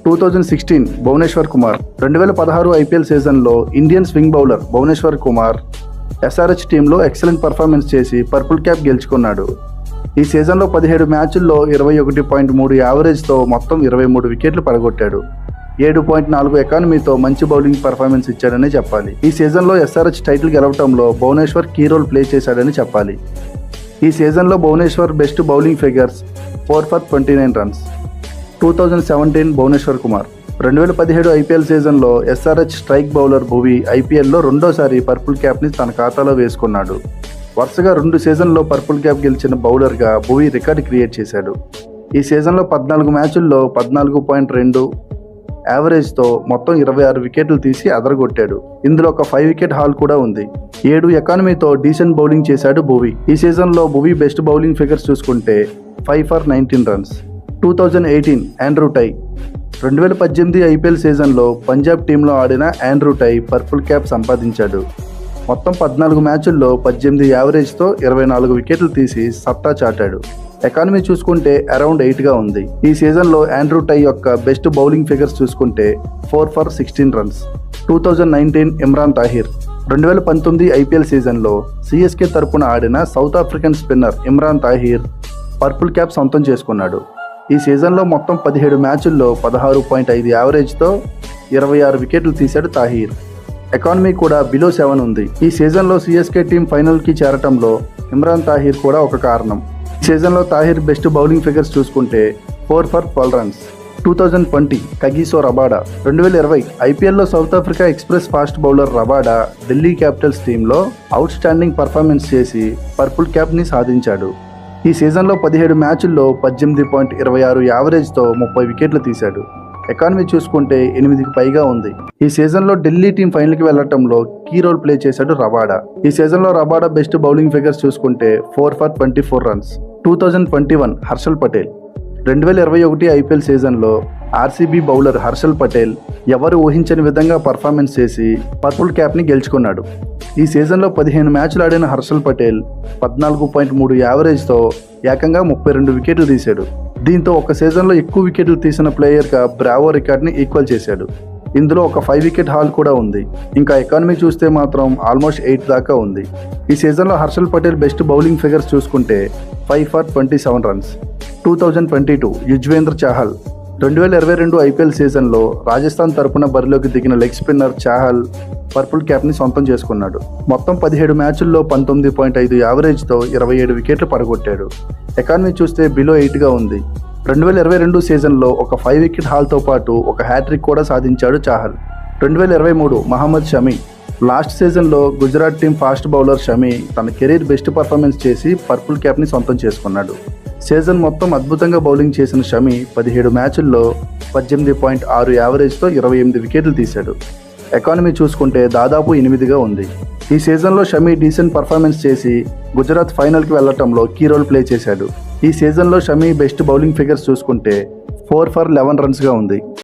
2016 Bhuvneshwar Kumar. 2016 IPL సీజన్లో Indian swing bowler Bhuvneshwar Kumar SRH టీంలో excellent performance చేసి పర్పుల్ క్యాప్ గెలుచుకున్నాడు. ఈ సీజన్లో 17 మ్యాచుల్లో 21.3 యావరేజ్తో మొత్తం 23 వికెట్లు పడగొట్టాడు. 7.4 ఎకానమీతో మంచి బౌలింగ్ పర్ఫార్మెన్స్ ఇచ్చాడని చెప్పాలి. ఈ సీజన్లో ఎస్ఆర్హెచ్ టైటిల్ గెలవడంలో భువనేశ్వర్ కీ రోల్ ప్లే చేశాడని చెప్పాలి. ఈ సీజన్లో Bhuvneshwar best bowling figures 4 for 29 runs. 2017 Bhuvneshwar Kumar. 2017 IPL సీజన్లో ఎస్ఆర్హెచ్ స్ట్రైక్ బౌలర్ భువి ఐపీఎల్లో రెండోసారి పర్పుల్ క్యాప్ని తన ఖాతాలో వేసుకున్నాడు. వరుసగా 2 సీజన్లో పర్పుల్ క్యాప్ గెలిచిన బౌలర్గా భువి రికార్డు క్రియేట్ చేశాడు. ఈ సీజన్లో 14 మ్యాచుల్లో 14.2 యావరేజ్తో మొత్తం 26 వికెట్లు తీసి అదరగొట్టాడు. ఇందులో ఒక 5 వికెట్ హాల్ కూడా ఉంది. 7 ఎకానమీతో డీసెంట్ బౌలింగ్ చేశాడు భువి. ఈ సీజన్లో భువి బెస్ట్ బౌలింగ్ ఫిగర్స్ చూసుకుంటే 5 for 19 runs. 2018 Andrew Tye. 2018 IPL సీజన్లో పంజాబ్ టీంలో ఆడిన ఆండ్రూ టై పర్పుల్ క్యాప్ సంపాదించాడు. మొత్తం 14 మ్యాచుల్లో 18 యావరేజ్తో 24 వికెట్లు తీసి సత్తా చాటాడు. ఎకానమీ చూసుకుంటే అరౌండ్ 8గా ఉంది. ఈ సీజన్లో ఆండ్రూ టై యొక్క బెస్ట్ బౌలింగ్ ఫిగర్స్ చూసుకుంటే 4 for 16 runs. 2019 Imran Tahir. 2019 IPL సీజన్లో సిఎస్కే తరపున ఆడిన south African spinner Imran Tahir purple cap సొంతం చేసుకున్నాడు. ఈ సీజన్లో మొత్తం 17 మ్యాచుల్లో 16.5 యావరేజ్తో 26 వికెట్లు తీశాడు తాహిర్. ఎకానమీ కూడా బిలో 7 ఉంది. ఈ సీజన్లో సిఎస్కే టీం ఫైనల్కి చేరటంలో ఇమ్రాన్ తాహిర్ కూడా ఒక కారణం. ఈ సీజన్లో తాహిర్ బెస్ట్ బౌలింగ్ ఫిగర్స్ చూసుకుంటే 4 for 12 రన్స్. 2020 Kagiso Rabada. 2020 ఐపీఎల్లో south Africa express fast bowler Rabada Delhi Capitals టీంలో అవుట్ స్టాండింగ్ పర్ఫార్మెన్స్ చేసి పర్పుల్ క్యాప్ని సాధించాడు. ఈ సీజన్లో 17 మ్యాచుల్లో 18.26 యావరేజ్తో 30 వికెట్లు తీశాడు. ఎకానమీ చూసుకుంటే 8కి పైగా ఉంది. ఈ సీజన్లో ఢిల్లీ టీం ఫైనల్కి వెళ్లటంలో కీ రోల్ ప్లే చేశాడు రబాడా. ఈ సీజన్లో రబాడా బెస్ట్ బౌలింగ్ ఫిగర్స్ చూసుకుంటే 4 for 24 runs. 2021 Harshal Patel. 2021 IPL సీజన్లో ఆర్సీబీ బౌలర్ హర్షల్ పటేల్ ఎవరు ఊహించని విధంగా పర్ఫార్మెన్స్ చేసి పర్పుల్ క్యాప్ని గెలుచుకున్నాడు. ఈ సీజన్లో 15 మ్యాచ్లు ఆడిన హర్షల్ పటేల్ 14.3 యావరేజ్తో ఏకంగా 32 వికెట్లు తీశాడు. దీంతో ఒక సీజన్లో ఎక్కువ వికెట్లు తీసిన ప్లేయర్గా బ్రావో రికార్డ్ని ఈక్వల్ చేశాడు. ఇందులో ఒక 5 వికెట్ హాల్ కూడా ఉంది. ఇంకా ఎకానమీ చూస్తే మాత్రం ఆల్మోస్ట్ 8 దాకా ఉంది. ఈ సీజన్లో Harshal Patel best bowling figures చూసుకుంటే 5 for 27 runs. 2022 Yuzvendra Chahal. 2022 IPL సీజన్లో రాజస్థాన్ తరపున బరిలోకి దిగిన లెగ్ స్పిన్నర్ చాహల్ పర్పుల్ క్యాప్ని సొంతం చేసుకున్నాడు. మొత్తం 17 మ్యాచుల్లో 19.5 యావరేజ్తో 27 వికెట్లు పడగొట్టాడు. ఎకానమీ చూస్తే బిలో 8గా ఉంది. 2022 సీజన్లో ఒక 5 వికెట్ హాల్తో పాటు ఒక హ్యాట్రిక్ కూడా సాధించాడు చాహల్. 2023 మహమ్మద్ షమి. లాస్ట్ సీజన్లో Gujarat team fast bowler Shami తన కెరీర్ బెస్ట్ పర్ఫార్మెన్స్ చేసి పర్పుల్ క్యాప్ని సొంతం చేసుకున్నాడు. సీజన్ మొత్తం అద్భుతంగా బౌలింగ్ చేసిన షమి 17 మ్యాచుల్లో 18.6 యావరేజ్తో 28 వికెట్లు తీశాడు. ఎకానమీ చూసుకుంటే దాదాపు 8గా ఉంది. ఈ సీజన్లో షమి డీసెంట్ పర్ఫార్మెన్స్ చేసి గుజరాత్ ఫైనల్కి వెళ్లటంలో కీ రోల్ ప్లే చేశాడు. ఈ సీజన్లో షమి బెస్ట్ బౌలింగ్ ఫిగర్స్ చూసుకుంటే 4 for 11 రన్స్గా ఉంది.